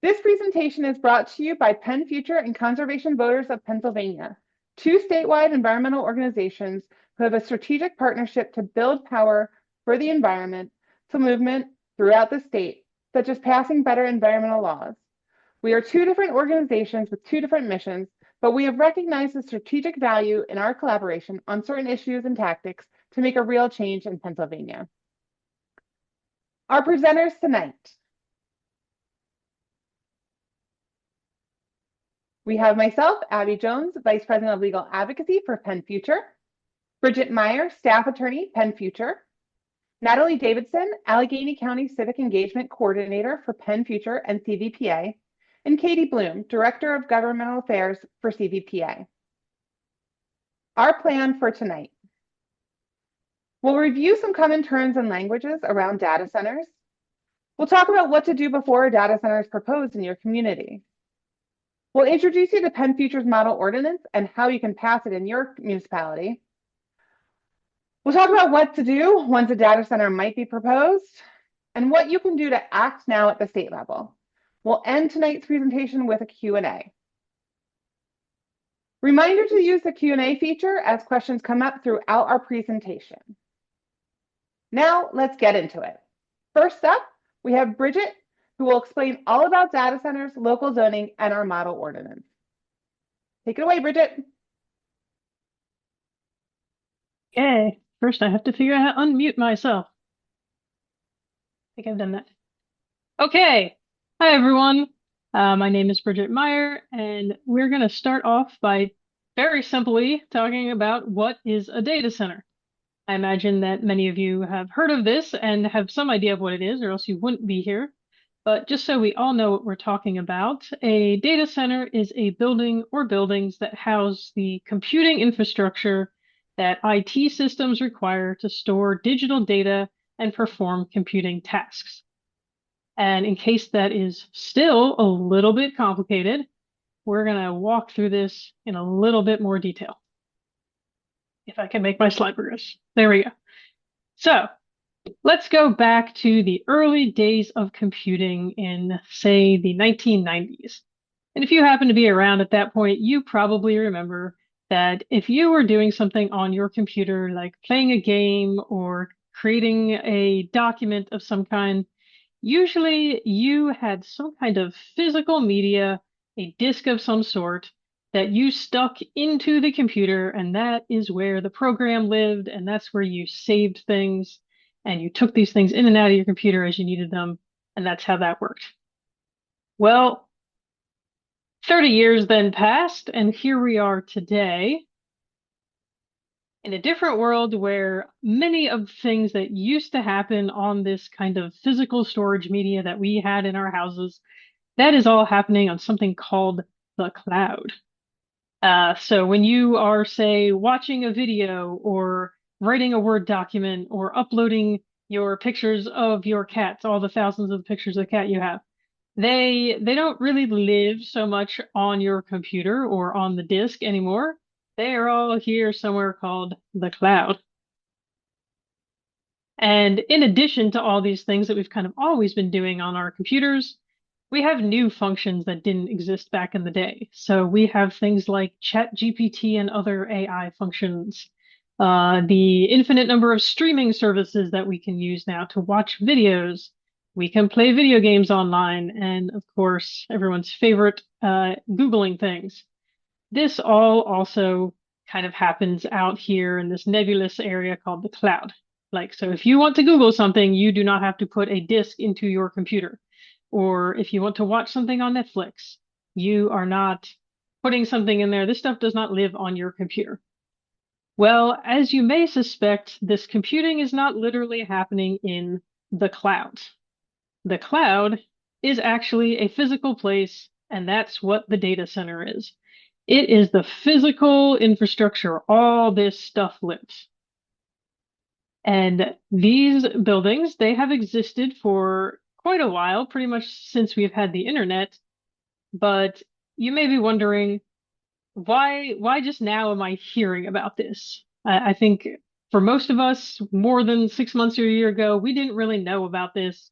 This presentation is brought to you by PennFuture and Conservation Voters of Pennsylvania, two statewide environmental organizations who have a strategic partnership to build power for the environment to movement throughout the state, such as passing better environmental laws. We are two different organizations with two different missions, but we have recognized the strategic value in our collaboration on certain issues and tactics to make a real change in Pennsylvania. Our presenters tonight. We have myself, Abby Jones, Vice President of Legal Advocacy for PennFuture, Bridget Meyer, Staff Attorney, PennFuture, Natalie Davidson, Allegheny County Civic Engagement Coordinator for PennFuture and CVPA, and Katie Bloom, Director of Governmental Affairs for CVPA. Our plan for tonight. We'll review some common terms and languages around data centers. We'll talk about what to do before a data center is proposed in your community. We'll introduce you to PennFuture's model ordinance and how you can pass it in your municipality. We'll talk about what to do once a data center might be proposed and what you can do to act now at the state level. We'll end tonight's presentation with a Q&A. Reminder to use the Q&A feature as questions come up throughout our presentation. Now let's get into it. First up, we have Bridget, who will explain all about data centers, local zoning, and our model ordinance. Take it away, Bridget. Okay, first I have to figure out how to unmute myself. I think I've done that. Okay, hi everyone. My name is Bridget Meyer, and we're going to start off by very simply talking about what is a data center. I imagine that many of you have heard of this and have some idea of what it is, or else you wouldn't be here. But just so we all know what we're talking about, a data center is a building or buildings that house the computing infrastructure that IT systems require to store digital data and perform computing tasks. And in case that is still a little bit complicated, we're going to walk through this in a little bit more detail. If I can make my slide progress. There we go. So let's go back to the early days of computing in, say, the 1990s. And if you happen to be around at that point, you probably remember that if you were doing something on your computer, like playing a game or creating a document of some kind, usually you had some kind of physical media, a disk of some sort, that you stuck into the computer, and that is where the program lived, and that's where you saved things, and you took these things in and out of your computer as you needed them, and that's how that worked. Well, 30 years then passed, and here we are today in a different world where many of the things that used to happen on this kind of physical storage media that we had in our houses, that is all happening on something called the cloud. So when you are, say, watching a video or writing a Word document or uploading your pictures of your cats, all the thousands of pictures of cat you have, they don't really live so much on your computer or on the disk anymore. They are all here somewhere called the cloud. And in addition to all these things that we've kind of always been doing on our computers, we have new functions that didn't exist back in the day. So we have things like ChatGPT and other AI functions, the infinite number of streaming services that we can use now to watch videos. We can play video games online, and of course, everyone's favorite, Googling things. This all also kind of happens out here in this nebulous area called the cloud. Like, so if you want to Google something, you do not have to put a disk into your computer. Or if you want to watch something on Netflix, you are not putting something in there. This stuff does not live on your computer. Well, as you may suspect, this computing is not literally happening in the cloud. The cloud is actually a physical place, and that's what the data center is. It is the physical infrastructure. All this stuff lives. And these buildings, they have existed for quite a while, pretty much since we've had the internet. But you may be wondering, why just now am I hearing about this? I think for most of us, more than 6 months or a year ago, we didn't really know about this.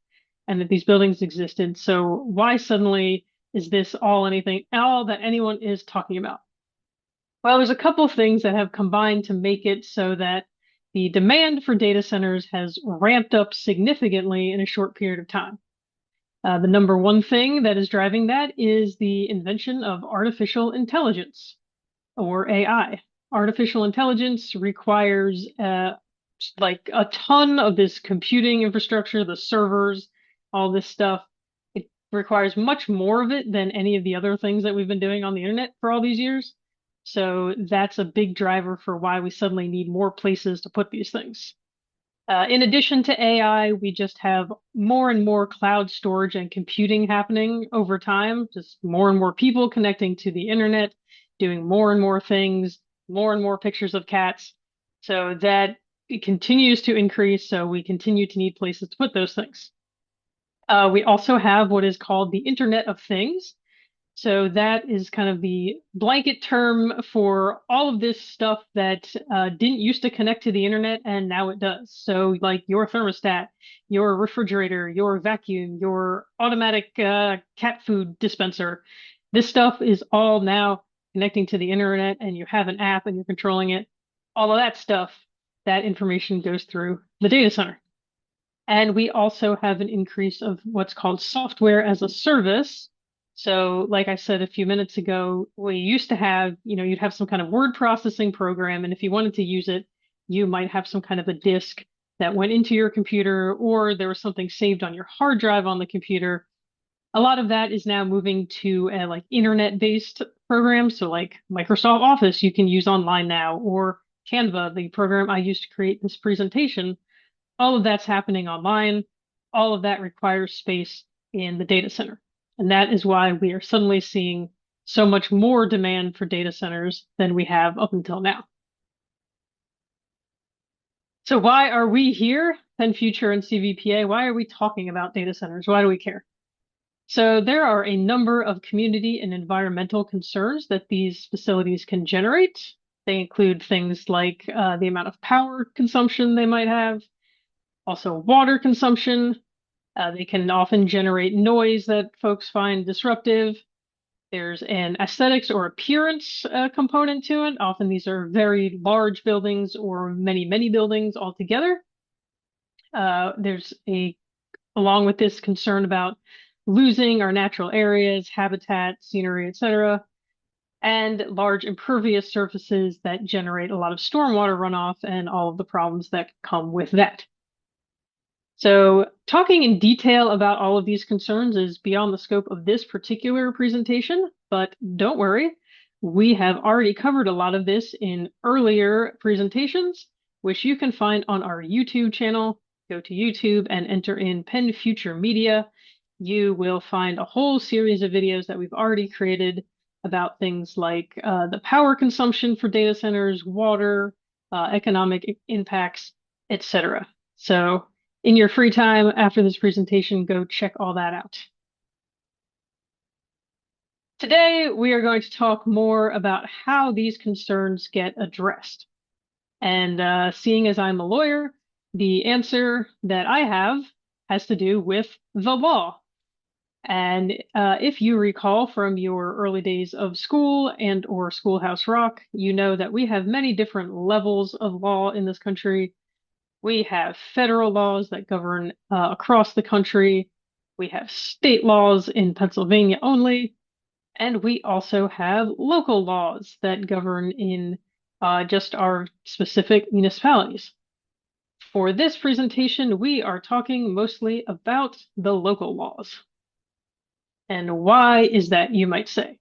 and that these buildings existed. So why suddenly is this all that anyone is talking about? Well, there's a couple of things that have combined to make it so that the demand for data centers has ramped up significantly in a short period of time. The number one thing that is driving that is the invention of artificial intelligence, or AI. Artificial intelligence requires like a ton of this computing infrastructure, the servers, all this stuff. It requires much more of it than any of the other things that we've been doing on the internet for all these years. So that's a big driver for why we suddenly need more places to put these things. In addition to AI, we just have more and more cloud storage and computing happening over time, just more and more people connecting to the internet, doing more and more things, more and more pictures of cats. So that it continues to increase. So we continue to need places to put those things. We also have what is called the Internet of Things. So that is kind of the blanket term for all of this stuff that didn't used to connect to the internet and now it does. So like your thermostat, your refrigerator, your vacuum, your automatic cat food dispenser. This stuff is all now connecting to the internet and you have an app and you're controlling it. All of that stuff, that information goes through the data center. And we also have an increase of what's called software as a service. So, like I said a few minutes ago, we used to have, you'd have some kind of word processing program, and if you wanted to use it, you might have some kind of a disk that went into your computer, or there was something saved on your hard drive on the computer. A lot of that is now moving to like internet-based programs. So, like Microsoft Office, you can use online now, or Canva, the program I used to create this presentation. All of that's happening online. All of that requires space in the data center. And that is why we are suddenly seeing so much more demand for data centers than we have up until now. So why are we here, PennFuture and CVPA? Why are we talking about data centers? Why do we care? So there are a number of community and environmental concerns that these facilities can generate. They include things like the amount of power consumption they might have, also water consumption. They can often generate noise that folks find disruptive. There's an aesthetics or appearance component to it. Often these are very large buildings or many, many buildings all together. There's along with this concern about losing our natural areas, habitat, scenery, etc., and large impervious surfaces that generate a lot of stormwater runoff and all of the problems that come with that. So talking in detail about all of these concerns is beyond the scope of this particular presentation, but don't worry, we have already covered a lot of this in earlier presentations, which you can find on our YouTube channel. Go to YouTube and enter in PennFuture Media. You will find a whole series of videos that we've already created about things like the power consumption for data centers, water, economic impacts, etc. So in your free time after this presentation, go check all that out. Today, we are going to talk more about how these concerns get addressed. And seeing as I'm a lawyer, the answer that I have has to do with the law. And if you recall from your early days of school and or Schoolhouse Rock, you know that we have many different levels of law in this country. We have federal laws that govern across the country. We have state laws in Pennsylvania only. And we also have local laws that govern in just our specific municipalities. For this presentation, we are talking mostly about the local laws. And why is that, you might say?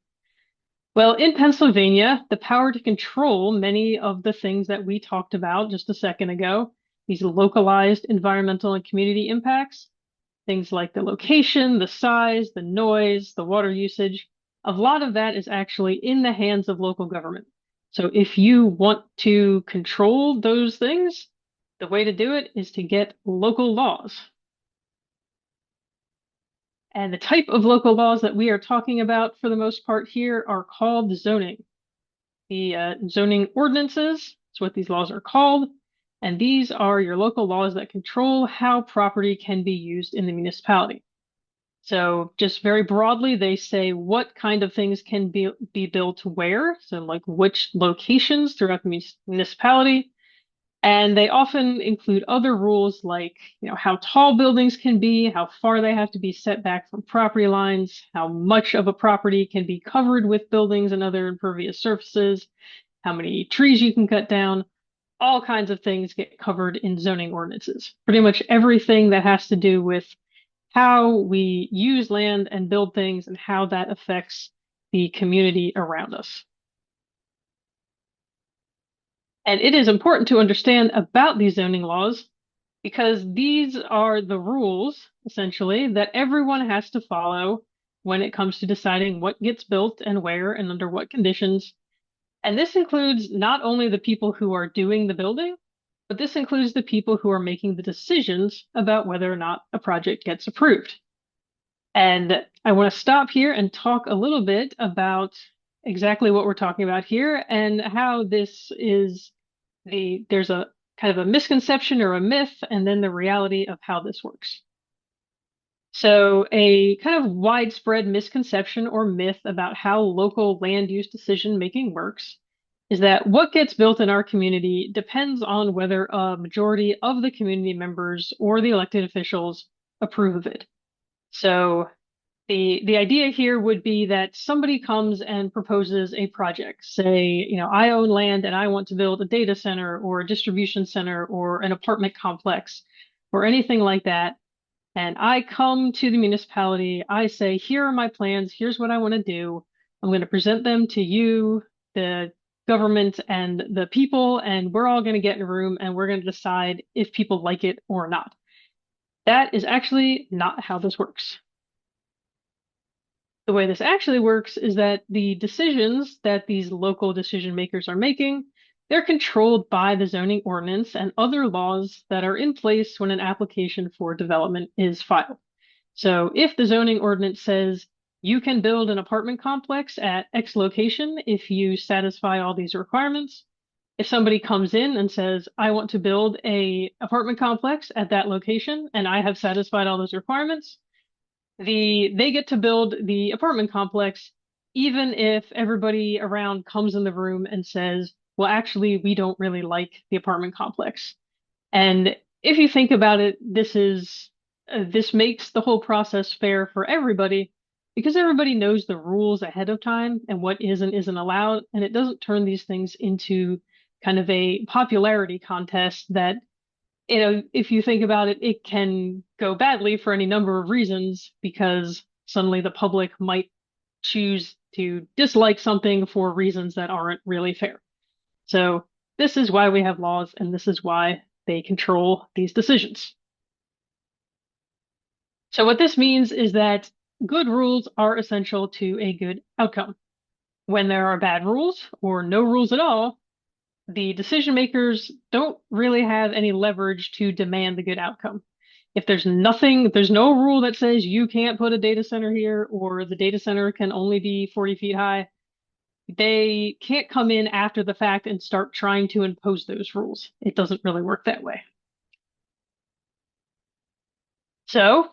Well, in Pennsylvania, the power to control many of the things that we talked about just a second ago, these localized environmental and community impacts, things like the location, the size, the noise, the water usage, a lot of that is actually in the hands of local government. So if you want to control those things, the way to do it is to get local laws. And the type of local laws that we are talking about for the most part here are called zoning. The zoning ordinances is what these laws are called. And these are your local laws that control how property can be used in the municipality. So just very broadly, they say what kind of things can be built where, so like which locations throughout the municipality. And they often include other rules like, how tall buildings can be, how far they have to be set back from property lines, how much of a property can be covered with buildings and other impervious surfaces, how many trees you can cut down. All kinds of things get covered in zoning ordinances. Pretty much everything that has to do with how we use land and build things and how that affects the community around us. And it is important to understand about these zoning laws because these are the rules, essentially, that everyone has to follow when it comes to deciding what gets built and where and under what conditions. And this includes not only the people who are doing the building, but this includes the people who are making the decisions about whether or not a project gets approved. And I want to stop here and talk a little bit about exactly what we're talking about here and how this is there's a kind of a misconception or a myth, and then the reality of how this works. So, a kind of widespread misconception or myth about how local land use decision making works is that what gets built in our community depends on whether a majority of the community members or the elected officials approve of it. So, the idea here would be that somebody comes and proposes a project. Say, I own land and I want to build a data center or a distribution center or an apartment complex or anything like that. And I come to the municipality, I say, here are my plans, here's what I want to do. I'm going to present them to you, the government, and the people, and we're all going to get in a room and we're going to decide if people like it or not. That is actually not how this works. The way this actually works is that the decisions that these local decision makers are making, they're controlled by the zoning ordinance and other laws that are in place when an application for development is filed. So if the zoning ordinance says you can build an apartment complex at X location if you satisfy all these requirements, if somebody comes in and says, I want to build a apartment complex at that location and I have satisfied all those requirements, they get to build the apartment complex, even if everybody around comes in the room and says, well, actually, we don't really like the apartment complex. And if you think about it, this makes the whole process fair for everybody because everybody knows the rules ahead of time and what is and isn't allowed, and it doesn't turn these things into kind of a popularity contest that, if you think about it, it can go badly for any number of reasons because suddenly the public might choose to dislike something for reasons that aren't really fair. So this is why we have laws, and this is why they control these decisions. So what this means is that good rules are essential to a good outcome. When there are bad rules or no rules at all, the decision makers don't really have any leverage to demand the good outcome. If there's no rule that says you can't put a data center here or the data center can only be 40 feet high, they can't come in after the fact and start trying to impose those rules. It doesn't really work that way. So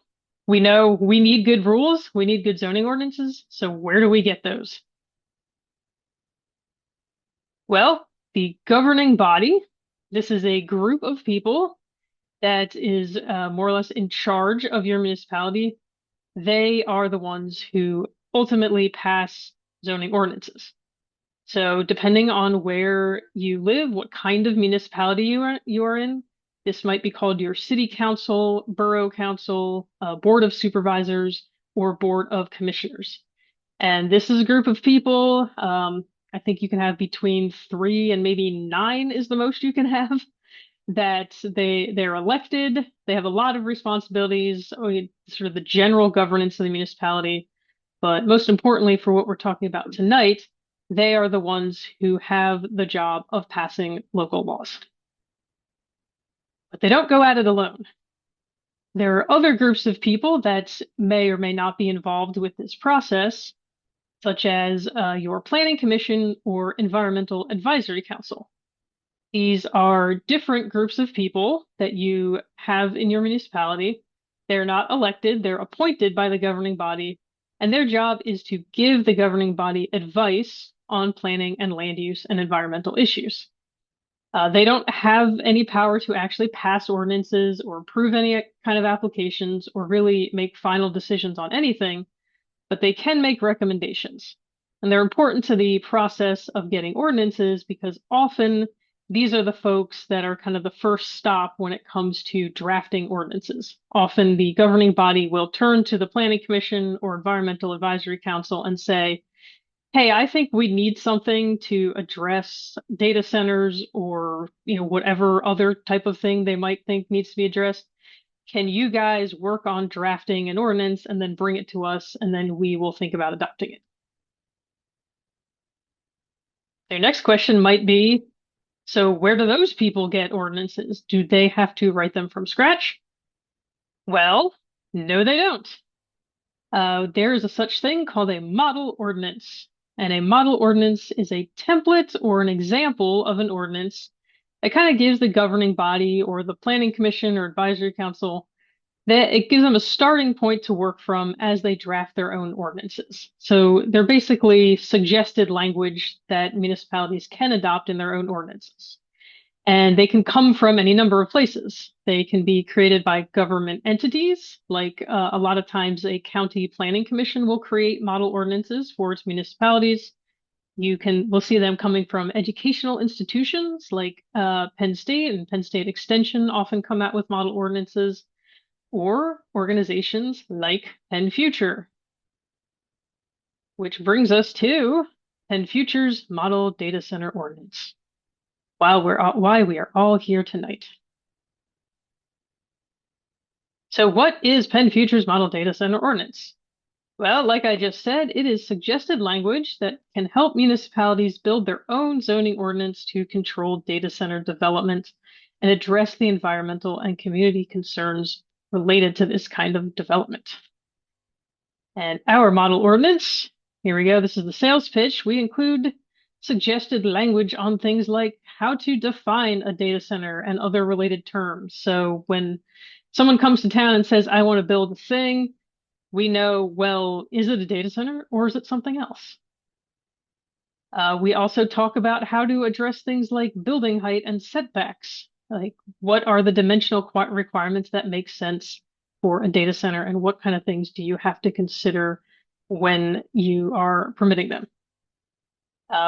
we know we need good rules, we need good zoning ordinances. So where do we get those? Well, the governing body, this is a group of people that is more or less in charge of your municipality. They are the ones who ultimately pass zoning ordinances. So depending on where you live, what kind of municipality you are in, this might be called your city council, borough council, board of supervisors, or board of commissioners. And this is a group of people. I think you can have between 3 and maybe 9 is the most you can have. That they're elected. They have a lot of responsibilities, sort of the general governance of the municipality. But most importantly, for what we're talking about tonight, they are the ones who have the job of passing local laws. But they don't go at it alone. There are other groups of people that may or may not be involved with this process, such as your planning commission or environmental advisory council. These are different groups of people that you have in your municipality. They're not elected, they're appointed by the governing body, and their job is to give the governing body advice on planning and land use and environmental issues. They don't have any power to actually pass ordinances or approve any kind of applications or really make final decisions on anything, but they can make recommendations. And they're important to the process of getting ordinances because often these are the folks that are kind of the first stop when it comes to drafting ordinances. Often the governing body will turn to the Planning Commission or Environmental Advisory Council and say, hey, I think we need something to address data centers or, whatever other type of thing they might think needs to be addressed. Can you guys work on drafting an ordinance and then bring it to us, and then we will think about adopting it? Their next question might be, so where do those people get ordinances? Do they have to write them from scratch? Well, no, they don't. There is a such thing called a model ordinance. And a model ordinance is a template or an example of an ordinance that kind of gives the governing body or the planning commission or advisory council that it gives them a starting point to work from as they draft their own ordinances. So they're basically suggested language that municipalities can adopt in their own ordinances. And they can come from any number of places. They can be created by government entities, like a lot of times a county planning commission will create model ordinances for its municipalities. We'll see them coming from educational institutions like Penn State and Penn State Extension often come out with model ordinances, or organizations like PennFuture, which brings us to PennFuture's Model Data Center Ordinance. Why we are all here tonight. So what is PennFuture's Model Data Center Ordinance? Well, like I just said, it is suggested language that can help municipalities build their own zoning ordinance to control data center development and address the environmental and community concerns related to this kind of development. And our model ordinance, here we go, this is the sales pitch. We include suggested language on things like how to define a data center and other related terms. So when someone comes to town and says, I want to build a thing, we know, well, is it a data center or is it something else? We also talk about how to address things like building height and setbacks. Like, what are the dimensional requirements that make sense for a data center, and what kind of things do you have to consider when you are permitting them?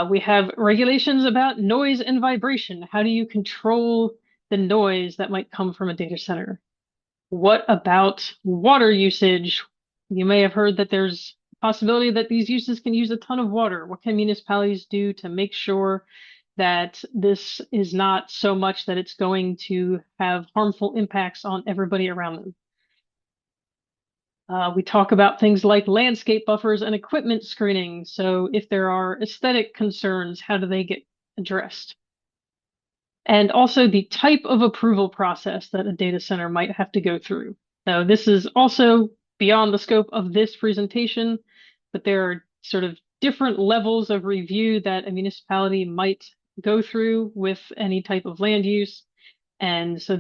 We have regulations about noise and vibration. How do you control the noise that might come from a data center? What about water usage? You may have heard that there's a possibility that these uses can use a ton of water. What can municipalities do to make sure that this is not so much that it's going to have harmful impacts on everybody around them? We talk about things like landscape buffers and equipment screening. So if there are aesthetic concerns, how do they get addressed? And also the type of approval process that a data center might have to go through. Now, this is also beyond the scope of this presentation, but there are sort of different levels of review that a municipality might go through with any type of land use. And so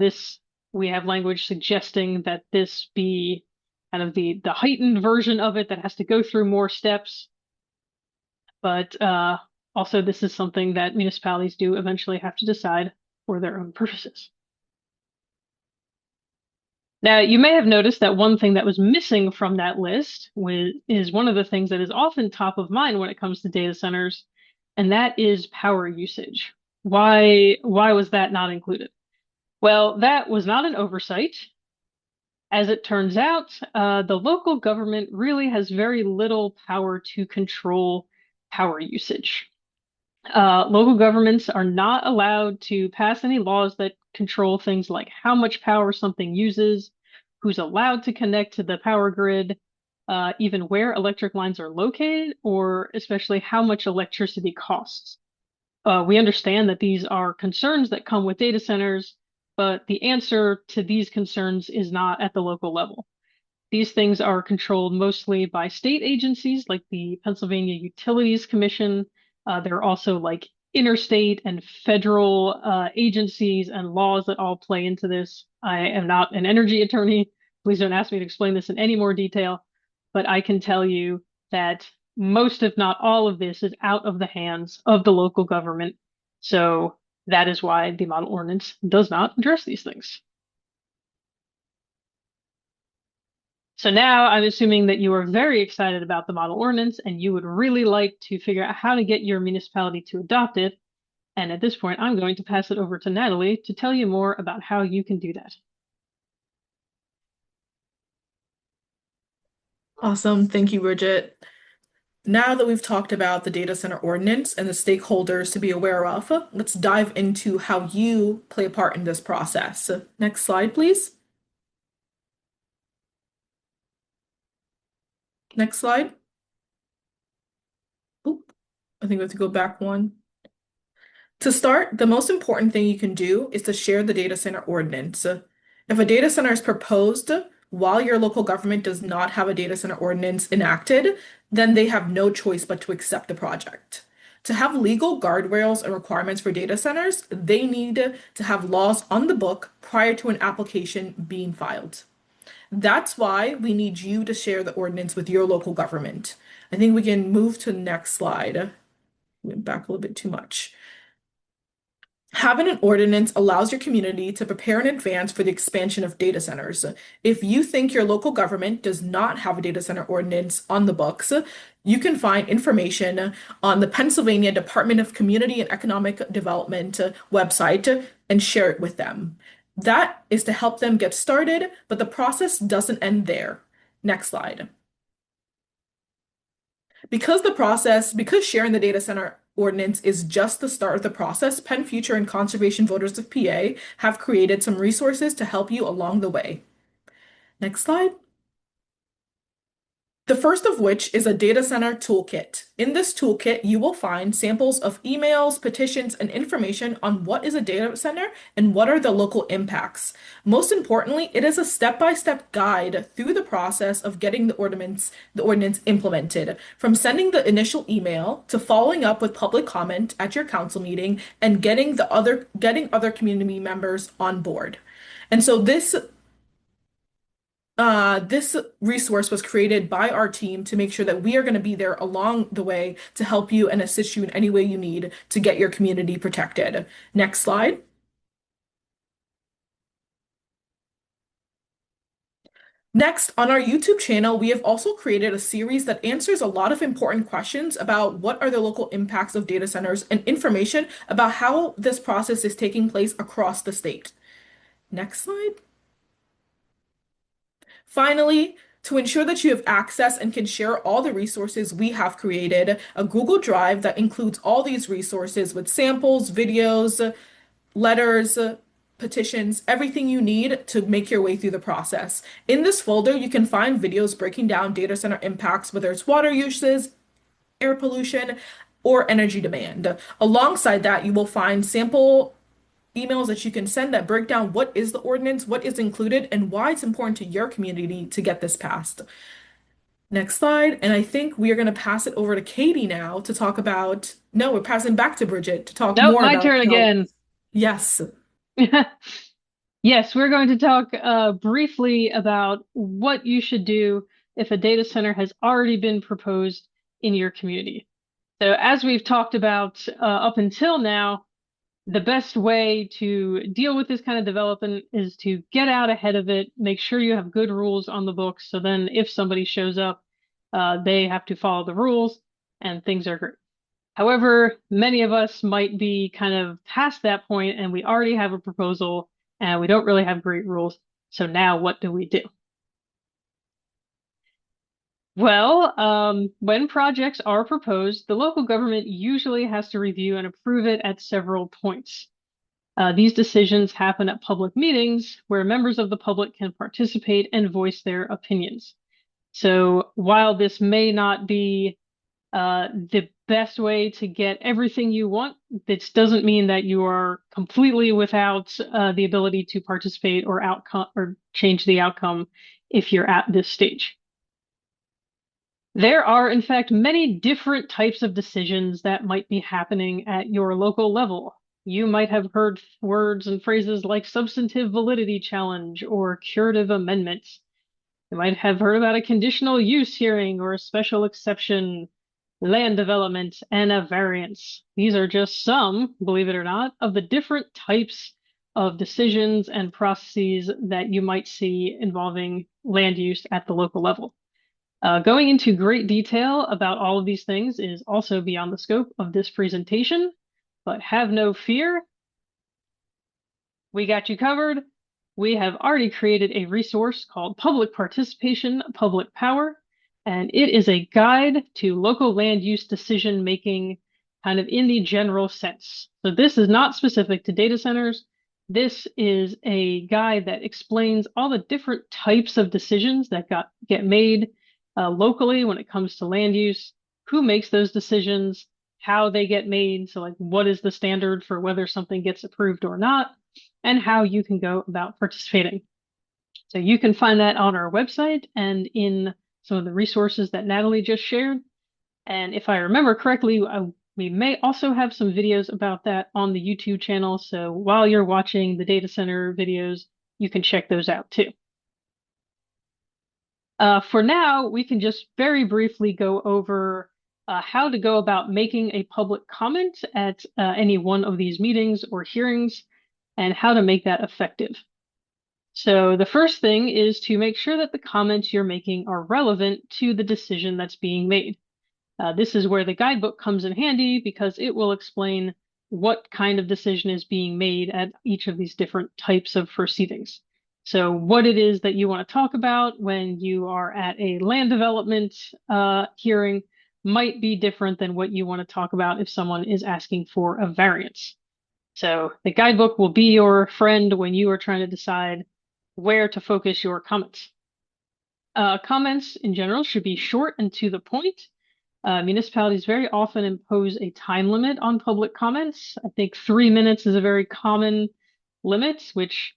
we have language suggesting that this be kind of the heightened version of it that has to go through more steps. But also, this is something that municipalities do eventually have to decide for their own purposes. Now, you may have noticed that one thing that was missing from that list is one of the things that is often top of mind when it comes to data centers, and that is power usage. Why was that not included? Well, that was not an oversight. As it turns out, the local government really has very little power to control power usage. Local governments are not allowed to pass any laws that control things like how much power something uses, who's allowed to connect to the power grid, even where electric lines are located, or especially how much electricity costs. We understand that these are concerns that come with data centers, but the answer to these concerns is not at the local level. These things are controlled mostly by state agencies like the Pennsylvania Utilities Commission. There are also like interstate and federal agencies and laws that all play into this. I am not an energy attorney. Please don't ask me to explain this in any more detail, but I can tell you that most, if not all of this, is out of the hands of the local government. So that is why the model ordinance does not address these things. So now I'm assuming that you are very excited about the model ordinance and you would really like to figure out how to get your municipality to adopt it. And at this point, I'm going to pass it over to Natalie to tell you more about how you can do that. Awesome. Thank you, Bridget. Now that we've talked about the data center ordinance and the stakeholders to be aware of, let's dive into how you play a part in this process. Next slide, please. Next slide. Oop, I think we have to go back one. To start, the most important thing you can do is to share the data center ordinance. If a data center is proposed while your local government does not have a data center ordinance enacted, then they have no choice but to accept the project. To have legal guardrails and requirements for data centers, they need to have laws on the book prior to an application being filed. That's why we need you to share the ordinance with your local government. I think we can move to the next slide. Went back a little bit too much. Having an ordinance allows your community to prepare in advance for the expansion of data centers. If you think your local government does not have a data center ordinance on the books, you can find information on the Pennsylvania Department of Community and Economic Development website and share it with them. That is to help them get started, but the process doesn't end there. Next slide. Because sharing the data center ordinance is just the start of the process, PennFuture and Conservation Voters of PA have created some resources to help you along the way. Next slide. The first of which is a data center toolkit. In this toolkit, you will find samples of emails, petitions, and information on what is a data center and what are the local impacts. Most importantly, it is a step-by-step guide through the process of getting the ordinance implemented, from sending the initial email to following up with public comment at your council meeting and getting other community members on board. And so this resource was created by our team to make sure that we are going to be there along the way to help you and assist you in any way you need to get your community protected. Next slide. Next, on our YouTube channel, we have also created a series that answers a lot of important questions about what are the local impacts of data centers and information about how this process is taking place across the state. Next slide. Finally, to ensure that you have access and can share all the resources, we have created a Google Drive that includes all these resources with samples, videos, letters, petitions, everything you need to make your way through the process. In this folder, you can find videos breaking down data center impacts, whether it's water uses, air pollution, or energy demand. Alongside that, you will find sample emails that you can send that break down what is the ordinance, what is included, and why it's important to your community to get this passed. Next slide. And I think we are going to pass it over to Katie now to talk about, no, we're passing back to Bridget to talk Nope, more my about turn again. Yes. Yes, we're going to talk briefly about what you should do if a data center has already been proposed in your community. So as we've talked about up until now, the best way to deal with this kind of development is to get out ahead of it, make sure you have good rules on the books. So then if somebody shows up, they have to follow the rules and things are great. However, many of us might be kind of past that point and we already have a proposal and we don't really have great rules. So now what do we do? Well, when projects are proposed, the local government usually has to review and approve it at several points. These decisions happen at public meetings where members of the public can participate and voice their opinions. So while this may not be the best way to get everything you want, this doesn't mean that you are completely without the ability to participate or change the outcome if you're at this stage. There are, in fact, many different types of decisions that might be happening at your local level. You might have heard words and phrases like substantive validity challenge or curative amendment. You might have heard about a conditional use hearing or a special exception, land development, and a variance. These are just some, believe it or not, of the different types of decisions and processes that you might see involving land use at the local level. Going into great detail about all of these things is also beyond the scope of this presentation, but have no fear, we got you covered. We have already created a resource called Public Participation, Public Power, and it is a guide to local land use decision making kind of in the general sense. So this is not specific to data centers. This is a guide that explains all the different types of decisions that get made locally when it comes to land use, who makes those decisions, how they get made. So like what is the standard for whether something gets approved or not, and how you can go about participating. So you can find that on our website and in some of the resources that Natalie just shared. And if I remember correctly, we may also have some videos about that on the YouTube channel. So while you're watching the data center videos, you can check those out too. For now, we can just very briefly go over how to go about making a public comment at any one of these meetings or hearings and how to make that effective. So the first thing is to make sure that the comments you're making are relevant to the decision that's being made. This is where the guidebook comes in handy because it will explain what kind of decision is being made at each of these different types of proceedings. So what it is that you want to talk about when you are at a land development hearing might be different than what you want to talk about if someone is asking for a variance. So the guidebook will be your friend when you are trying to decide where to focus your comments. Comments in general should be short and to the point. Municipalities very often impose a time limit on public comments. I think 3 minutes is a very common limit, which,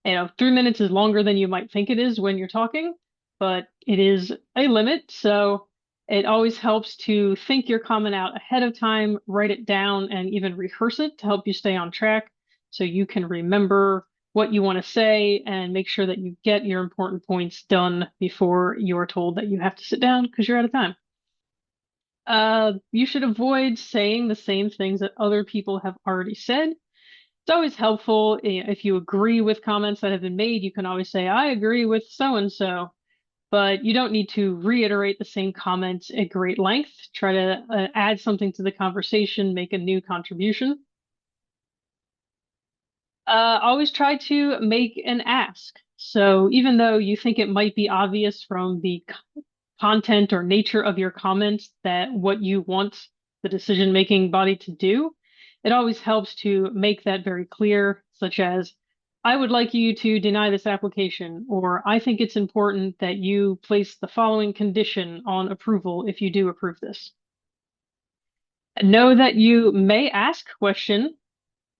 3 minutes is longer than you might think it is when you're talking, but it is a limit. So it always helps to think your comment out ahead of time, write it down, and even rehearse it to help you stay on track so you can remember what you want to say and make sure that you get your important points done before you're told that you have to sit down because you're out of time. You should avoid saying the same things that other people have already said. It's always helpful if you agree with comments that have been made, you can always say, I agree with so-and-so, but you don't need to reiterate the same comment at great length. Try to add something to the conversation, make a new contribution. Always try to make an ask. So even though you think it might be obvious from the content or nature of your comments that what you want the decision-making body to do, it always helps to make that very clear, such as, I would like you to deny this application, or I think it's important that you place the following condition on approval if you do approve this. Know that you may ask a question,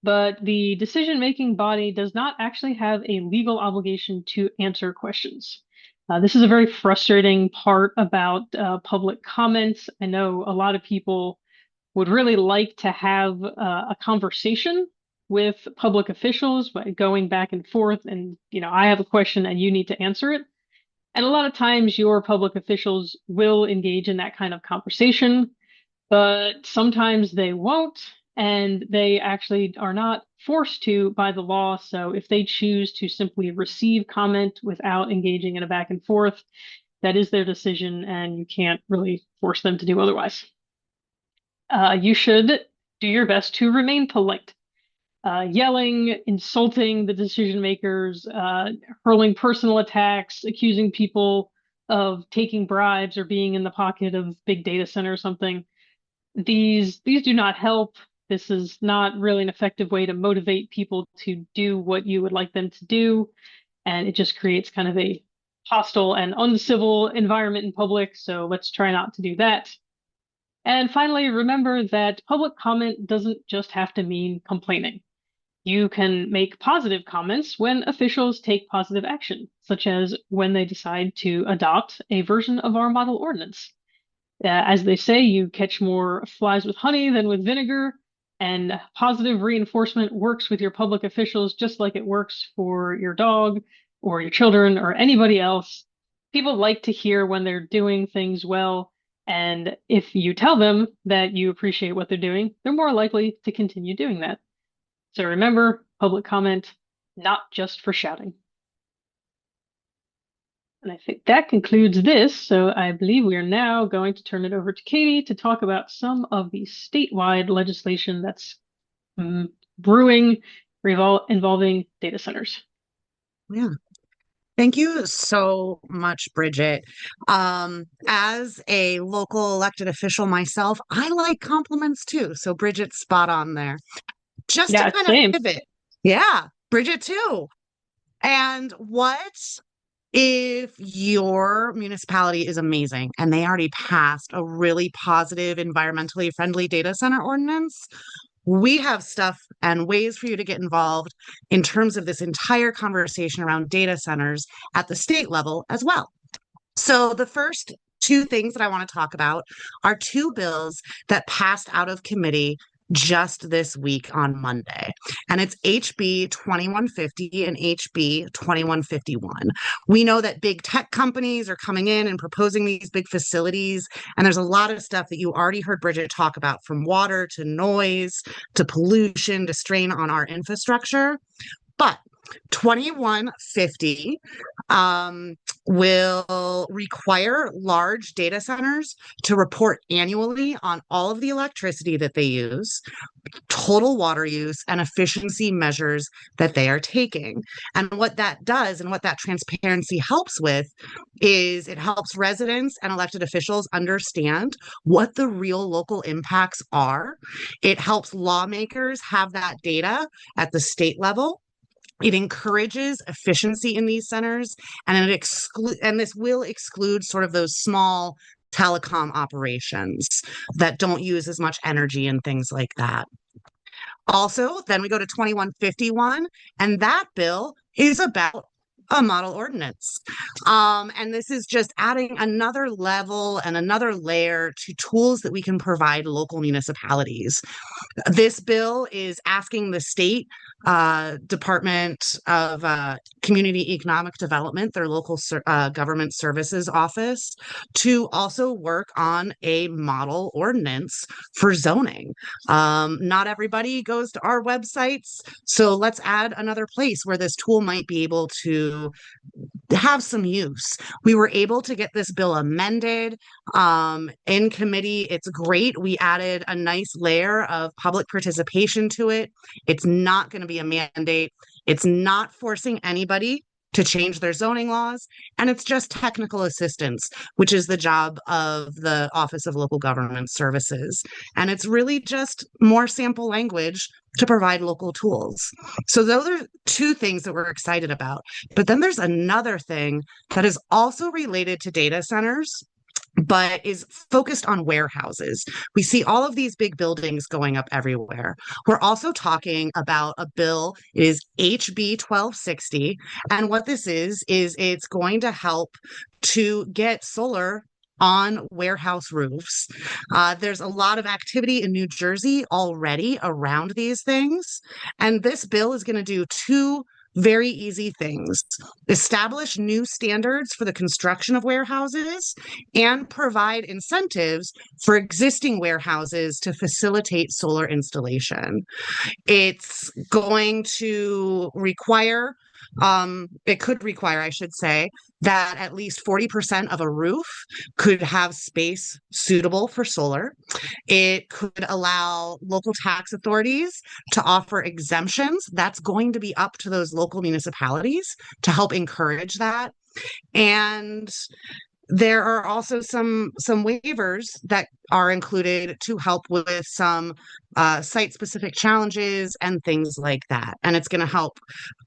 but the decision-making body does not actually have a legal obligation to answer questions. This is a very frustrating part about public comments. I know a lot of people would really like to have a conversation with public officials by going back and forth and, I have a question and you need to answer it. And a lot of times your public officials will engage in that kind of conversation, but sometimes they won't, and they actually are not forced to by the law. So if they choose to simply receive comment without engaging in a back and forth, that is their decision, and you can't really force them to do otherwise. You should do your best to remain polite. Yelling, insulting the decision makers, hurling personal attacks, accusing people of taking bribes or being in the pocket of big data center or something. These do not help. This is not really an effective way to motivate people to do what you would like them to do. And it just creates kind of a hostile and uncivil environment in public. So let's try not to do that. And finally, remember that public comment doesn't just have to mean complaining. You can make positive comments when officials take positive action, such as when they decide to adopt a version of our model ordinance. As they say, you catch more flies with honey than with vinegar, and positive reinforcement works with your public officials just like it works for your dog or your children or anybody else. People like to hear when they're doing things well, and if you tell them that you appreciate what they're doing, they're more likely to continue doing that. So remember, public comment, not just for shouting. And I think that concludes this. So I believe we are now going to turn it over to Katie to talk about some of the statewide legislation that's brewing involving data centers. Yeah. Thank you so much, Bridget. As a local elected official myself, I like compliments too. So Bridget's spot on there. Just to Yeah, kind of same. pivot. Yeah, Bridget too. And what if your municipality is amazing and they already passed a really positive, environmentally friendly data center ordinance? We have stuff and ways for you to get involved in terms of this entire conversation around data centers at the state level as well. So the first two things that I want to talk about are two bills that passed out of committee just this week on Monday. And it's HB 2150 and HB 2151. We know that big tech companies are coming in and proposing these big facilities. And there's a lot of stuff that you already heard Bridget talk about, from water to noise to pollution to strain on our infrastructure. But 2150 will require large data centers to report annually on all of the electricity that they use, total water use, and efficiency measures that they are taking. And what that does and what that transparency helps with is it helps residents and elected officials understand what the real local impacts are. It helps lawmakers have that data at the state level. It encourages efficiency in these centers, and this will exclude sort of those small telecom operations that don't use as much energy and things like that. Also, then we go to 2151, and that bill is about a model ordinance. And this is just adding another level and another layer to tools that we can provide local municipalities. This bill is asking the state Department of Community Economic Development, their local government services office, to also work on a model ordinance for zoning. Not everybody goes to our websites, so let's add another place where this tool might be able to have some use. We were able to get this bill amended in committee. It's great. We added a nice layer of public participation to it. It's not going to be a mandate. It's not forcing anybody to change their zoning laws, and it's just technical assistance, which is the job of the Office of Local Government Services. And it's really just more sample language to provide local tools. So those are two things that we're excited about. But then there's another thing that is also related to data centers, but is focused on warehouses. We see all of these big buildings going up everywhere. We're also talking about a bill. It is HB 1260. And what this is it's going to help to get solar on warehouse roofs. There's a lot of activity in New Jersey already around these things. And this bill is going to do two very easy things: establish new standards for the construction of warehouses and provide incentives for existing warehouses to facilitate solar installation. It's going to require, it could require, I should say, that at least 40% of a roof could have space suitable for solar. It could allow local tax authorities to offer exemptions. That's going to be up to those local municipalities to help encourage that. And there are also some waivers that are included to help with some site-specific challenges and things like that. And it's going to help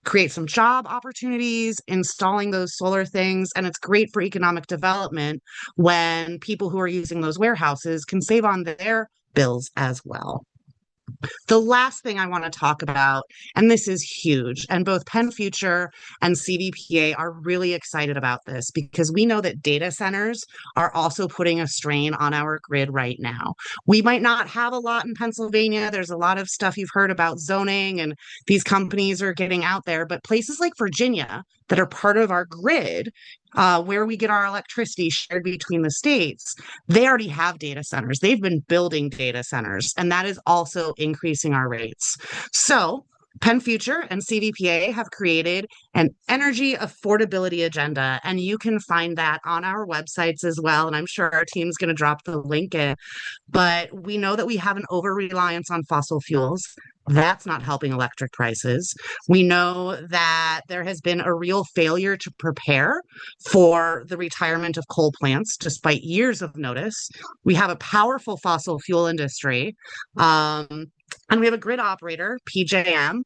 create some job opportunities installing those solar things. And it's great for economic development when people who are using those warehouses can save on their bills as well. The last thing I want to talk about, and this is huge, and both PennFuture and CVPA are really excited about this because we know that data centers are also putting a strain on our grid right now. We might not have a lot in Pennsylvania. There's a lot of stuff you've heard about zoning, and these companies are getting out there, but places like Virginia that are part of our grid, where we get our electricity shared between the states, they already have data centers. They've been building data centers, and that is also increasing our rates. So PennFuture and CVPA have created an energy affordability agenda, and you can find that on our websites as well. And I'm sure our team's going to drop the link in. But we know that we have an over reliance on fossil fuels. That's not helping electric prices. We know that there has been a real failure to prepare for the retirement of coal plants, despite years of notice. We have a powerful fossil fuel industry, and we have a grid operator, PJM,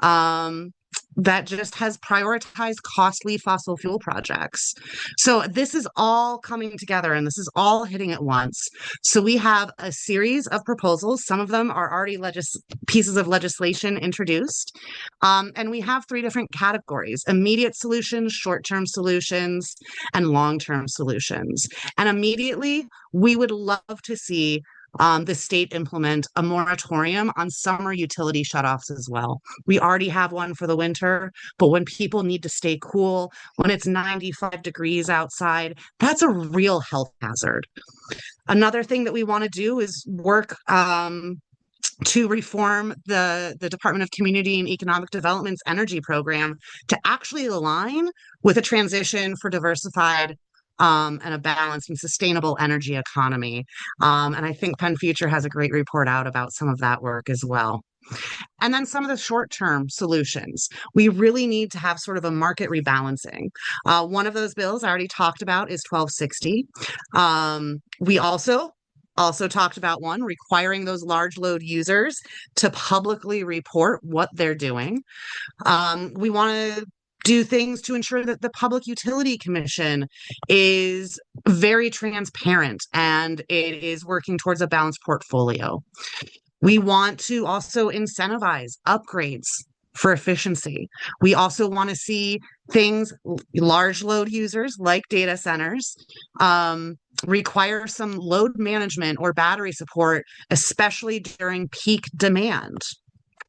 um, that just has prioritized costly fossil fuel projects. So this is all coming together and this is all hitting at once. So we have a series of proposals. Some of them are already pieces of legislation introduced. And we have three different categories: immediate solutions, short-term solutions, and long-term solutions. And immediately, we would love to see the state implement a moratorium on summer utility shutoffs as well. We already have one for the winter, but when people need to stay cool, when it's 95 degrees outside, that's a real health hazard. Another thing that we want to do is work to reform the Department of Community and Economic Development's energy program to actually align with a transition for diversified and a balanced and sustainable energy economy. And I think PennFuture has a great report out about some of that work as well. And then some of the short-term solutions. We really need to have sort of a market rebalancing. One of those bills I already talked about is 1260. We also talked about one requiring those large load users to publicly report what they're doing. We want to do things to ensure that the Public Utility Commission is very transparent and it is working towards a balanced portfolio. We want to also incentivize upgrades for efficiency. We also want to see things, large load users like data centers, require some load management or battery support, especially during peak demand.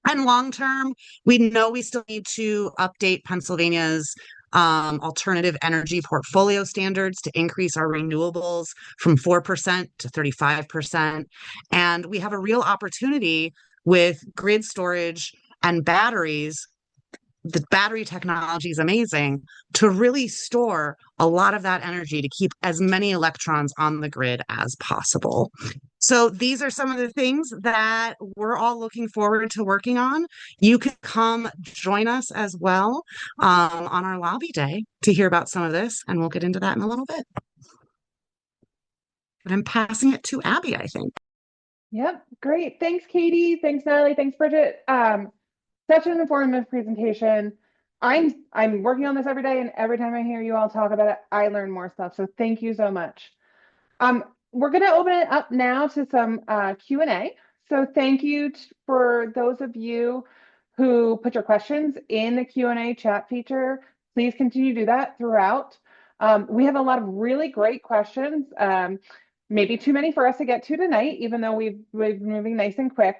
And long term, we know we still need to update Pennsylvania's alternative energy portfolio standards to increase our renewables from 4% to 35%. And we have a real opportunity with grid storage and batteries. The battery technology is amazing to really store a lot of that energy to keep as many electrons on the grid as possible. So these are some of the things that we're all looking forward to working on. You can come join us as well on our lobby day to hear about some of this, and we'll get into that in a little bit. But I'm passing it to Abby, I think. Yep, great. Thanks, Katie. Thanks, Natalie. Thanks, Bridget. Such an informative presentation. I'm working on this every day, and every time I hear you all talk about it, I learn more stuff. So thank you so much. We're going to open it up now to some Q&A. So thank you for those of you who put your questions in the Q&A chat feature. Please continue to do that throughout. We have a lot of really great questions. Maybe too many for us to get to tonight, even though we've been moving nice and quick.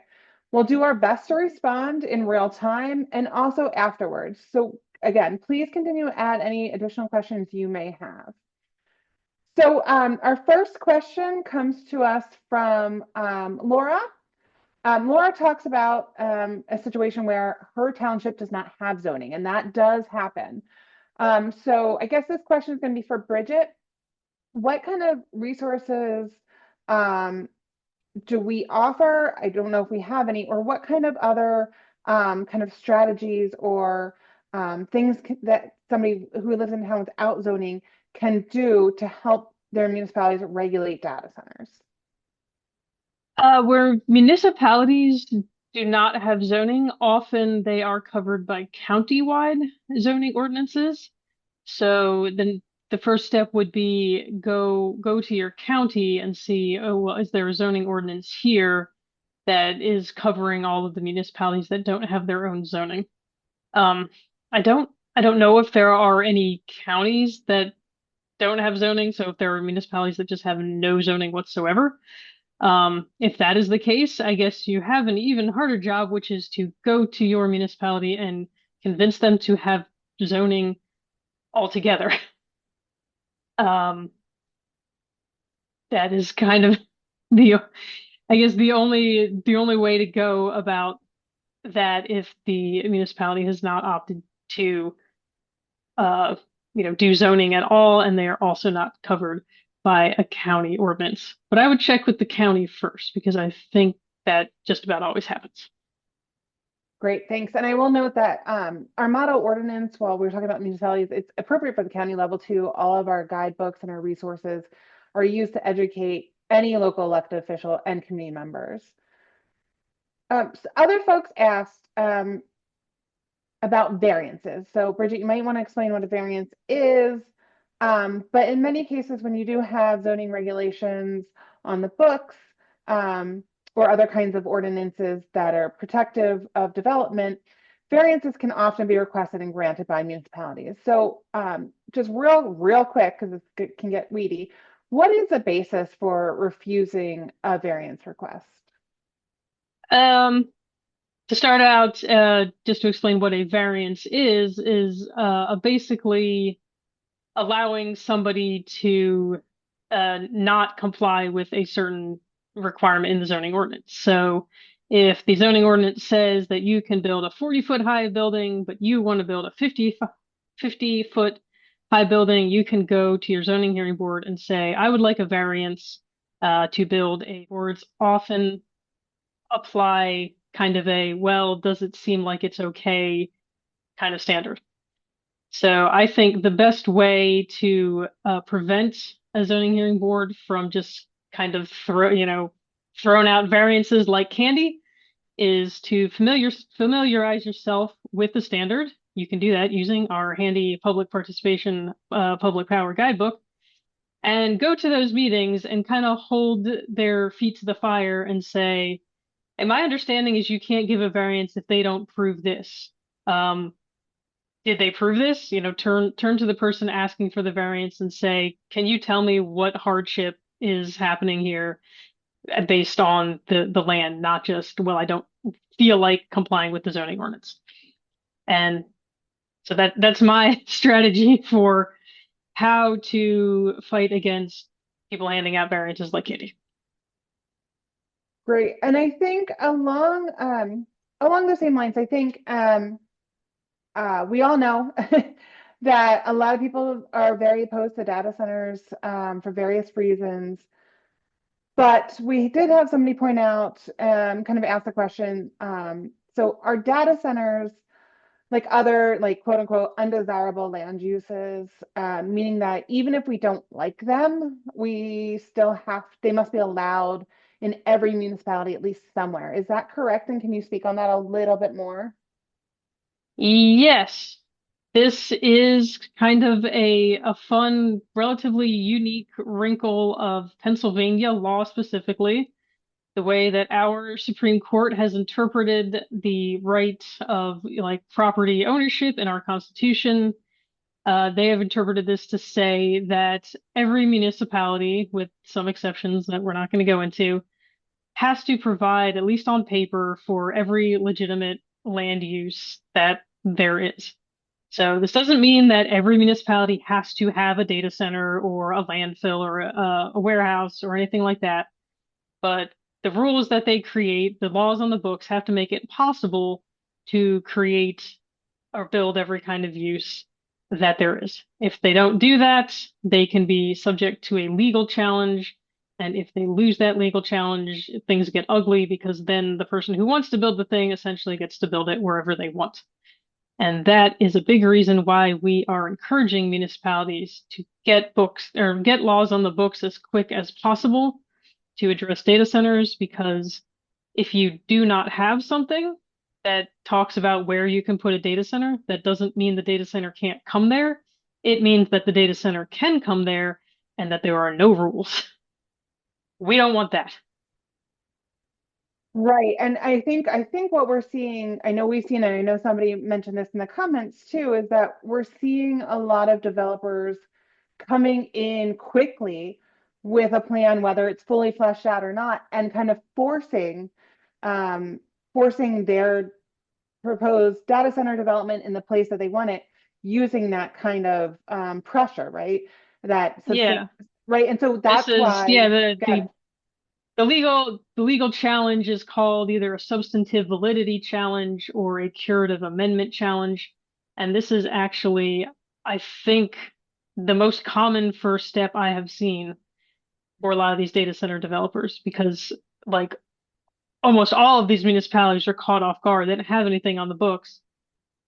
We'll do our best to respond in real time and also afterwards. So again, please continue to add any additional questions you may have. So our first question comes to us from Laura. Laura talks about a situation where her township does not have zoning, and that does happen. So I guess this question is going to be for Bridget. What kind of resources do we offer? I don't know if we have any, or what kind of other kind of strategies or things that somebody who lives in town without zoning can do to help their municipalities regulate data centers? Where municipalities do not have zoning, often they are covered by county-wide zoning ordinances. So then the first step would be go to your county and see, oh, well, is there a zoning ordinance here that is covering all of the municipalities that don't have their own zoning. Um, I don't know if there are any counties that don't have zoning, so if there are municipalities that just have no zoning whatsoever. If that is the case, I guess you have an even harder job, which is to go to your municipality and convince them to have zoning altogether. Um, that is kind of the, I guess the only way to go about that if the municipality has not opted to uh, do zoning at all, and they are also not covered by a county ordinance. But I would check with the county first because I think that just about always happens. Great, thanks. And I will note that our model ordinance, while we're talking about municipalities, it's appropriate for the county level too. All of our guidebooks and our resources are used to educate any local elected official and community members. Other folks asked about variances. So Bridget, you might want to explain what a variance is. But in many cases, when you do have zoning regulations on the books, or other kinds of ordinances that are protective of development, variances can often be requested and granted by municipalities. So just real quick, because it can get weedy, what is the basis for refusing a variance request? To start out, just to explain what a variance is basically allowing somebody to not comply with a certain requirement in the zoning ordinance. So if the zoning ordinance says that you can build a 40-foot high building, but you want to build a 50-foot high building, you can go to your zoning hearing board and say, I would like a variance to build a boards often apply kind of a, well, does it seem like it's okay kind of standard. So I think the best way to prevent a zoning hearing board from just kind of throwing out variances like candy is to familiarize yourself with the standard. You can do that using our handy public participation, public power guidebook, and go to those meetings and kind of hold their feet to the fire and say, and my understanding is you can't give a variance if they don't prove this. Did they prove this? Turn to the person asking for the variance and say, can you tell me what hardship is happening here based on the land, not just, well, I don't feel like complying with the zoning ordinance. And so that's my strategy for how to fight against people handing out variances like Katie. Great. And I think along the same lines, I think we all know that a lot of people are very opposed to data centers for various reasons. But we did have somebody point out, kind of ask the question, so are data centers like other, like quote unquote, undesirable land uses, meaning that even if we don't like them, they must be allowed in every municipality, at least somewhere. Is that correct? And can you speak on that a little bit more? Yes, this is kind of a fun, relatively unique wrinkle of Pennsylvania law specifically, the way that our Supreme Court has interpreted the right of like property ownership in our Constitution. They have interpreted this to say that every municipality, with some exceptions that we're not going to go into, has to provide, at least on paper, for every legitimate land use that there is. So this doesn't mean that every municipality has to have a data center or a landfill or a warehouse or anything like that. But the rules that they create, the laws on the books, have to make it possible to create or build every kind of use that there is. If they don't do that, they can be subject to a legal challenge. And if they lose that legal challenge, things get ugly because then the person who wants to build the thing essentially gets to build it wherever they want. And that is a big reason why we are encouraging municipalities to get books or get laws on the books as quick as possible to address data centers, because if you do not have something that talks about where you can put a data center, that doesn't mean the data center can't come there. It means that the data center can come there and that there are no rules. We don't want that. Right. And I think what we're seeing, I know we've seen it, I know somebody mentioned this in the comments too, is that we're seeing a lot of developers coming in quickly with a plan, whether it's fully fleshed out or not, and kind of um, forcing their proposed data center development in the place that they want it, using that kind of pressure, right? That substan Yeah, right. And so this that's is yeah why, God, the legal challenge is called either a substantive validity challenge or a curative amendment challenge. And this is actually, I think, the most common first step I have seen for a lot of these data center developers because like almost all of these municipalities are caught off guard. They didn't have anything on the books.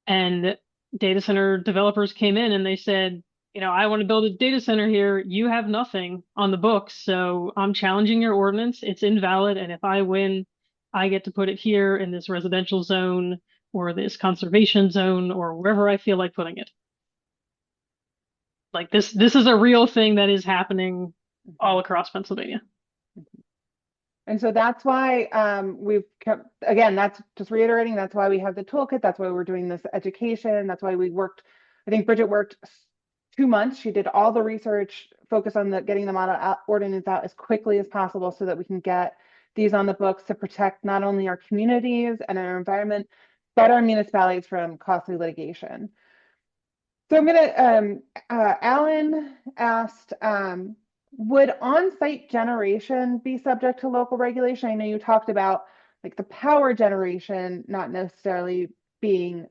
And data center developers came in and they said, I want to build a data center here. You have nothing on the books. So I'm challenging your ordinance. It's invalid. And if I win, I get to put it here in this residential zone or this conservation zone or wherever I feel like putting it. Like this is a real thing that is happening all Mhm. across Pennsylvania. And so that's why we've kept, again, that's just reiterating, that's why we have the toolkit. That's why we're doing this education. That's why we worked, I think Bridget worked 2 months. She did all the research, focused on getting the model ordinance out as quickly as possible so that we can get these on the books to protect not only our communities and our environment, but our municipalities from costly litigation. So I'm gonna, Alan asked, would on-site generation be subject to local regulation? I know you talked about like the power generation not necessarily being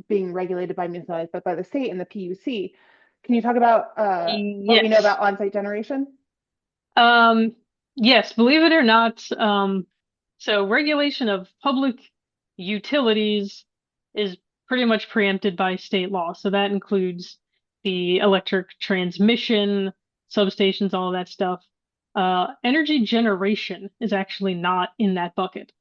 regulated by municipalities, but by the state and the PUC. Can you talk about what we know Yes. about on-site generation? Um, yes, believe it or not, so regulation of public utilities is pretty much preempted by state law. So that includes the electric transmission, substations, all of that stuff. Energy generation is actually not in that bucket.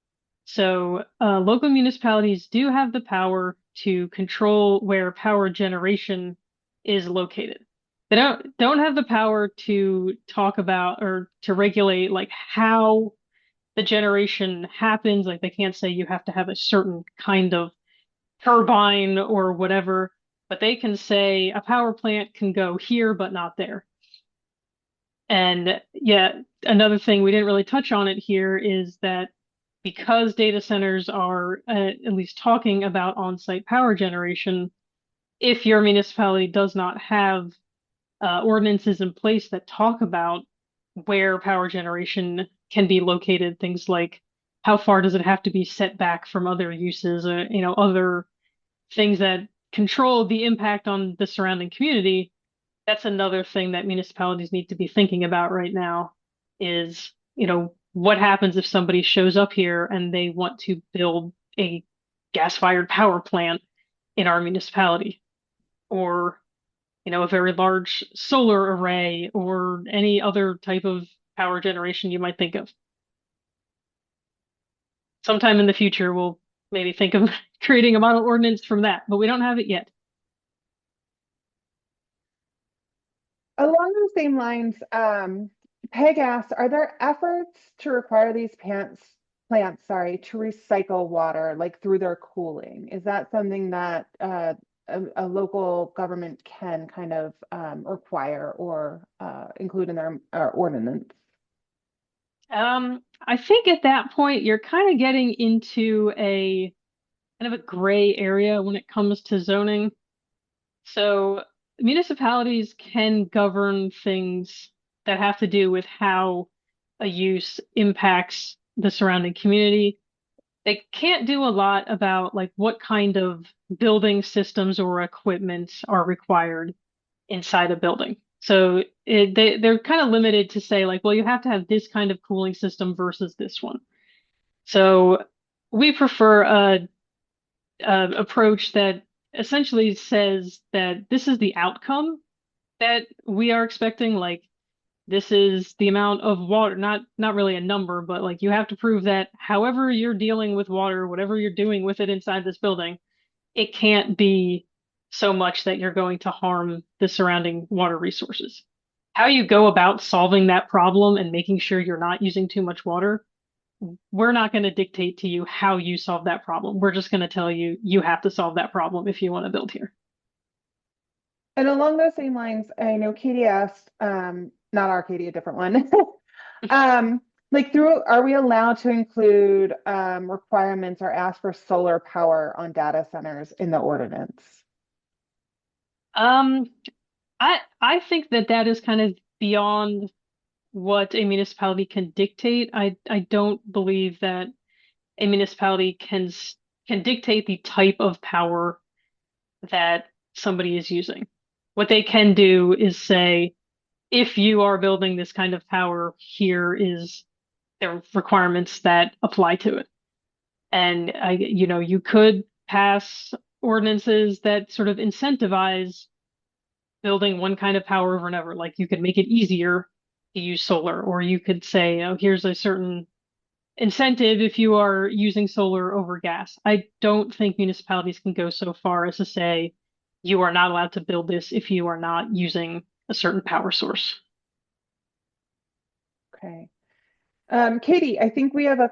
So local municipalities do have the power to control where power generation is located. They don't have the power to talk about or to regulate like how the generation happens. Like they can't say you have to have a certain kind of turbine or whatever, but they can say a power plant can go here but not there. And yeah, another thing we didn't really touch on it here is that because data centers are at least talking about on-site power generation, if your municipality does not have ordinances in place that talk about where power generation can be located, things like how far does it have to be set back from other uses, other things that control the impact on the surrounding community. That's another thing that municipalities need to be thinking about right now is, what happens if somebody shows up here and they want to build a gas-fired power plant in our municipality or, a very large solar array or any other type of power generation you might think of. Sometime in the future, we'll maybe think of creating a model ordinance from that, but we don't have it yet. Along those same lines, Peg asked, are there efforts to require these plants, sorry, to recycle water, like through their cooling? Is that something that a local government can kind of require or include in their ordinance? I think at that point, you're kind of getting into a kind of a gray area when it comes to zoning. So municipalities can govern things that have to do with how a use impacts the surrounding community. They can't do a lot about like what kind of building systems or equipment are required inside a building. So they're kind of limited to say like, well, you have to have this kind of cooling system versus this one. So we prefer a approach that essentially says that this is the outcome that we are expecting. Like this is the amount of water, not really a number, but like you have to prove that however you're dealing with water, whatever you're doing with it inside this building, it can't be so much that you're going to harm the surrounding water resources. How you go about solving that problem and making sure you're not using too much water we're not going to dictate to you how you solve that problem. We're just going to tell you you have to solve that problem if you want to build here. And along those same lines, I know Katie asked, not our Katie, a different one. Like are we allowed to include requirements or ask for solar power on data centers in the ordinance? Um, I think that is kind of beyond what a municipality can dictate. I don't believe that a municipality can dictate the type of power that somebody is using. What they can do is say, if you are building this kind of power, here is their requirements that apply to it. And you could pass ordinances that sort of incentivize building one kind of power over another. Like you could make it easier to use solar, or you could say, oh, here's a certain incentive if you are using solar over gas. I don't think municipalities can go so far as to say you are not allowed to build this if you are not using a certain power source. Okay. Katie, I think we have a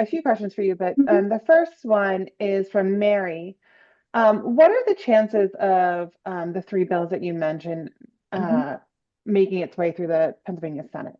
few questions for you, but Mhm. the first one is from Mary. What are the chances of the three bills that you mentioned Mhm. making its way through the Pennsylvania Senate?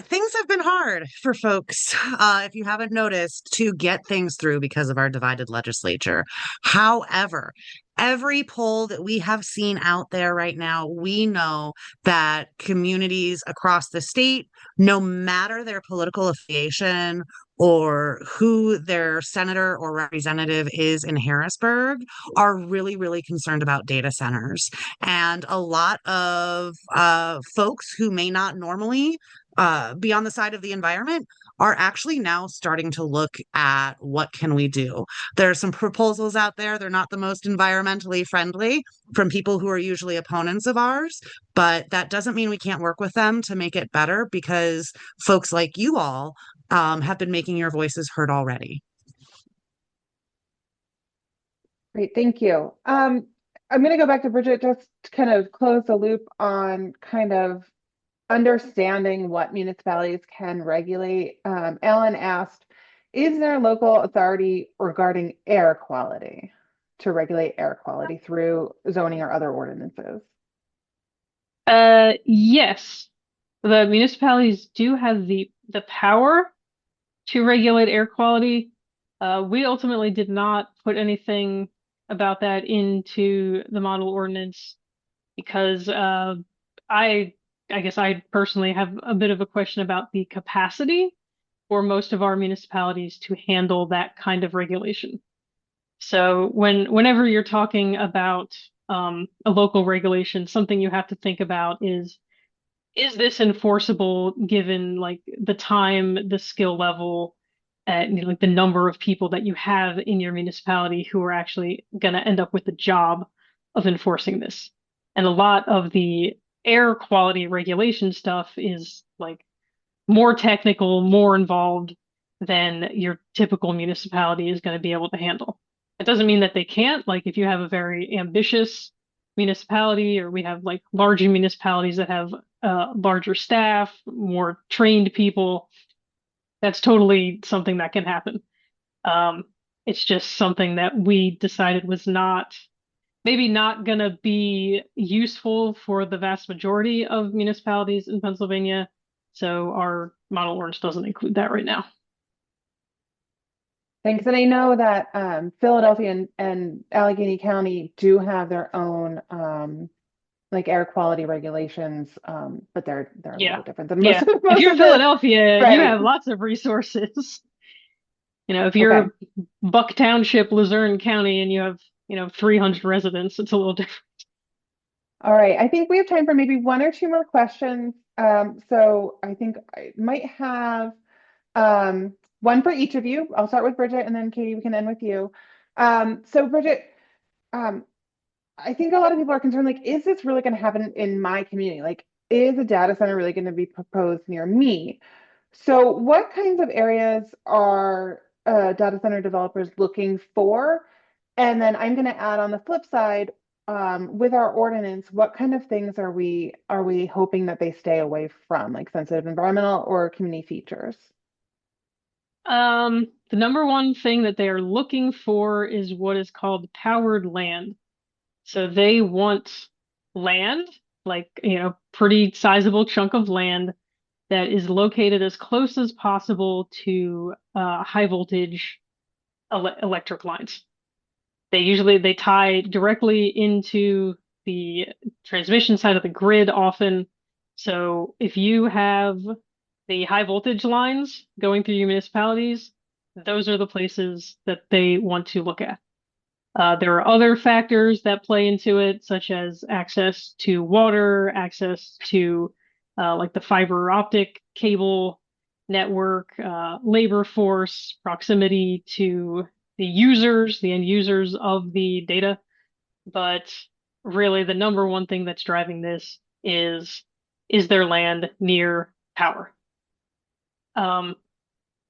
Things have been hard for folks, if you haven't noticed, to get things through because of our divided legislature. However, every poll that we have seen out there right now, we know that communities across the state, no matter their political affiliation or who their senator or representative is in Harrisburg, are really, really concerned about data centers. And a lot of folks who may not normally be on the side of the environment are actually now starting to look at what can we do. There are some proposals out there. They're not the most environmentally friendly from people who are usually opponents of ours, but that doesn't mean we can't work with them to make it better because folks like you all have been making your voices heard already. Great, thank you. I'm going to go back to Bridget just to kind of close the loop on kind of understanding what municipalities can regulate. Ellen asked, is there a local authority regarding air quality to regulate air quality through zoning or other ordinances? Yes, the municipalities do have the power to regulate air quality. We ultimately did not put anything about that into the model ordinance because I I guess I personally have a bit of a question about the capacity for most of our municipalities to handle that kind of regulation. So whenever you're talking about a local regulation, something you have to think about is this enforceable given like the time, the skill level, and like the number of people that you have in your municipality who are actually going to end up with the job of enforcing this. And a lot of the air quality regulation stuff is like more technical, more involved than your typical municipality is going to be able to handle. It doesn't mean that they can't. Like if you have a very ambitious municipality, or we have like larger municipalities that have larger staff, more trained people, that's totally something that can happen. Um, it's just something that we decided was maybe not going to be useful for the vast majority of municipalities in Pennsylvania. So our model ordinance doesn't include that right now. Thanks. And I know that Philadelphia and Allegheny County do have their own like air quality regulations, but they're a Yeah. little different than Yeah. If most you're of the Philadelphia, you right. have lots of resources. If Okay. you're Buck Township, Luzerne County, and you have, 300 residents, it's a little different. All right. I think we have time for maybe one or two more questions. So I think I might have one for each of you. I'll start with Bridget and then Katie, we can end with you. So Bridget, um, I think a lot of people are concerned, like, is this really going to happen in my community? Like, is a data center really going to be proposed near me? So what kinds of areas are data center developers looking for? And then I'm going to add on the flip side, with our ordinance, what kind of things are we hoping that they stay away from, like sensitive environmental or community features? The number one thing that they are looking for is what is called powered land. So they want land, like, pretty sizable chunk of land that is located as close as possible to high voltage electric lines. They tie directly into the transmission side of the grid often. So if you have the high voltage lines going through your municipalities, those are the places that they want to look at. There are other factors that play into it, such as access to water, access to like the fiber optic cable network, labor force, proximity to the end users of the data. But really, the number one thing that's driving this is their land near power? Um,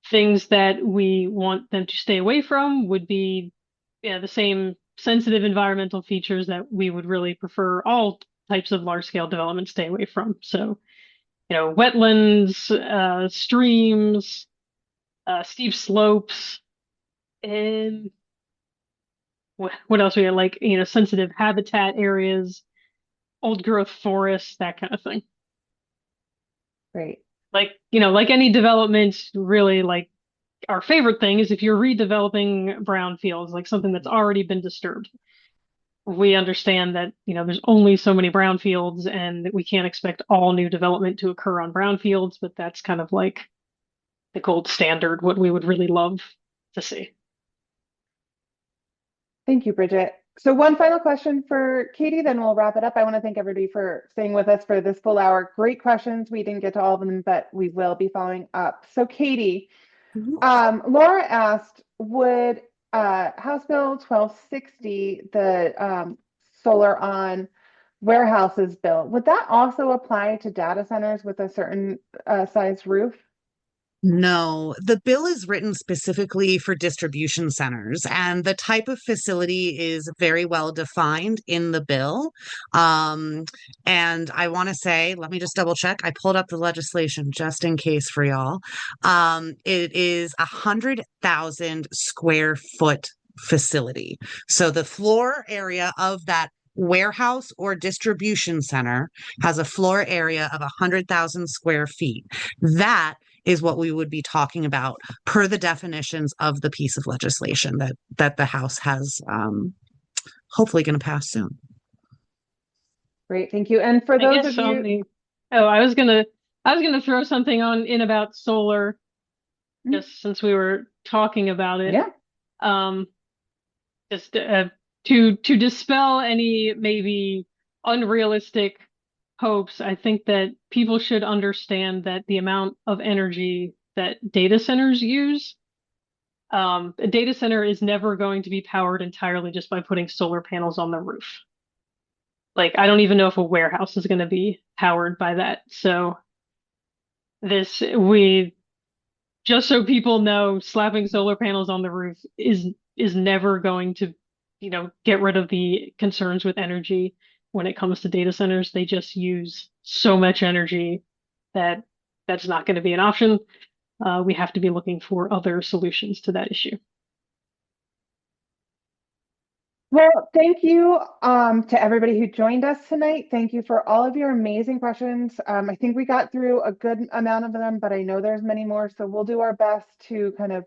Things that we want them to stay away from would be the same sensitive environmental features that we would really prefer all types of large scale development stay away from. So, wetlands, streams, steep slopes, and what else we got? Like, sensitive habitat areas, old growth forests, that kind of thing. Great. Like, like any development, really, like our favorite thing is if you're redeveloping brownfields, like something that's already been disturbed. We understand that, there's only so many brownfields and that we can't expect all new development to occur on brownfields, but that's kind of like the gold standard, what we would really love to see. Thank you, Bridget. So one final question for Katie, then we'll wrap it up. I want to thank everybody for staying with us for this full hour. Great questions. We didn't get to all of them, but we will be following up. So Katie, Laura asked, would House Bill 1260, the solar on warehouses bill, would that also apply to data centers with a certain size roof? No, the bill is written specifically for distribution centers, and the type of facility is very well defined in the bill. And I want to say, let me just double check. I pulled up the legislation just in case for y'all. It is 100,000 square foot facility. So the floor area of that warehouse or distribution center has a floor area of 100,000 square feet. That is what we would be talking about per the definitions of the piece of legislation that the House has hopefully going to pass soon. Great, thank you. And for those of you, I was gonna throw something in about solar, just since we were talking about it. Yeah. Just to dispel any maybe unrealistic hopes, I think that people should understand that the amount of energy that data centers use, a data center is never going to be powered entirely just by putting solar panels on the roof. Like, I don't even know if a warehouse is going to be powered by that. So just so people know, slapping solar panels on the roof is never going to, get rid of the concerns with energy when it comes to data centers. They just use so much energy that that's not going to be an option. We have to be looking for other solutions to that issue. Well, thank you to everybody who joined us tonight. Thank you for all of your amazing questions. I think we got through a good amount of them, but I know there's many more. So we'll do our best to kind of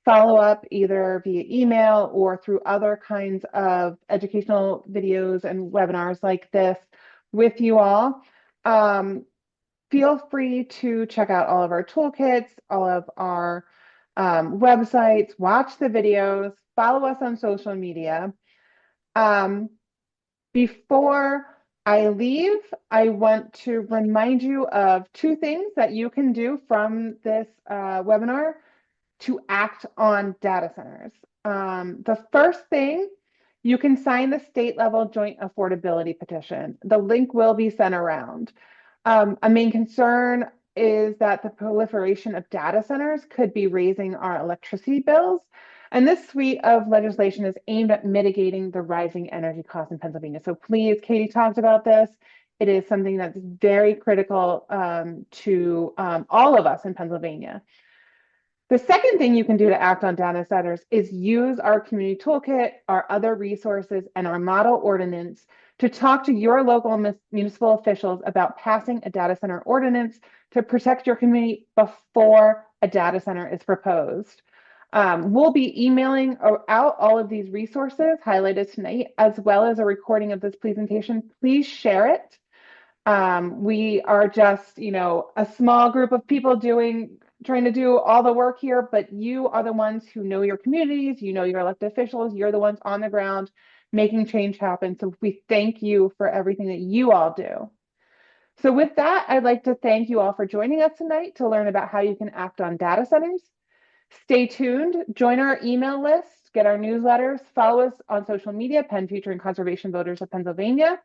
follow up either via email or through other kinds of educational videos and webinars like this with you all. Feel free to check out all of our toolkits, all of our websites, watch the videos, follow us on social media. Before I leave, I want to remind you of two things that you can do from this webinar to act on data centers. The first thing, you can sign the state level joint affordability petition. The link will be sent around. A main concern is that the proliferation of data centers could be raising our electricity bills. And this suite of legislation is aimed at mitigating the rising energy costs in Pennsylvania. So please, Katie talked about this. It is something that's very critical to all of us in Pennsylvania. The second thing you can do to act on data centers is use our community toolkit, our other resources, and our model ordinance to talk to your local municipal officials about passing a data center ordinance to protect your community before a data center is proposed. We'll be emailing out all of these resources highlighted tonight, as well as a recording of this presentation. Please share it. We are just, a small group of people trying to do all the work here, but you are the ones who know your communities, you know your elected officials, you're the ones on the ground making change happen. So we thank you for everything that you all do. So with that, I'd like to thank you all for joining us tonight to learn about how you can act on data centers. Stay tuned, join our email list, get our newsletters, follow us on social media, PennFuture and Conservation Voters of Pennsylvania,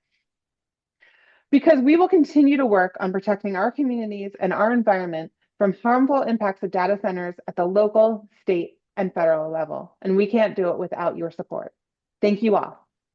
because we will continue to work on protecting our communities and our environment from harmful impacts of data centers at the local, state, and federal level. And we can't do it without your support. Thank you all.